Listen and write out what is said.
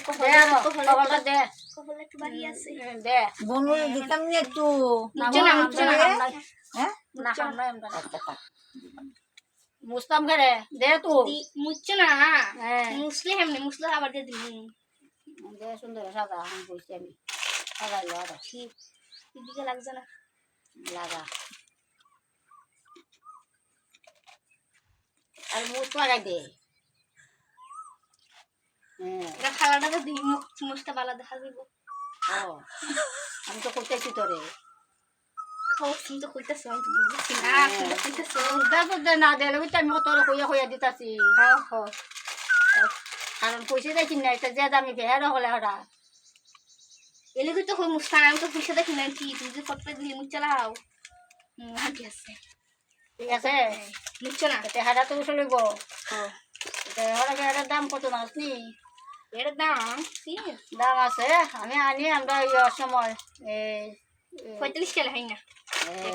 কপালটা দে কপালে একটু বাড়ি আছে দে বনুরে দিতাম না একটু মুচ্ছে না হ্যাঁ না খাম না আমরা মুস্তাম করে দে তুই মুচ্ছে না হ্যাঁ মুসলে হেমনে মুসলে আবার দিয়ে দিবি দে সুন্দর সাদা আমি বলছি আমি সাজাইলো আরো ঠিক দিকে লাগছে না লাগা আর মুখ লাগাই দে হ্যাঁ এটা খালাটাকে দিই মুছটা ভালো দেখা দিব ও আমি তো করতেছি তোরে খাও তুমি তো কইতেছ আমি তো বুঝছি না তুমি তো কইতেছ দে তো দে না দিলে ওইটা আমি তোর কইয়া দিতাছি কারণ পয়সা দেখি না এটা যে দামি ফের হলে হরা এলে তো কই মুস্তান আমি তো পয়সা দেখি না কি তুমি যে ফটো দিলি মুছ চালাও ঠিক আছে ঠিক আছে মুচ্ছে না এতে হারা তো উঠে লইব এতে হরা এটার দাম কত নাসনি এর দাম কি দাম আছে আমি আনি আমরা সময় এই 45 টাকা হয় না এই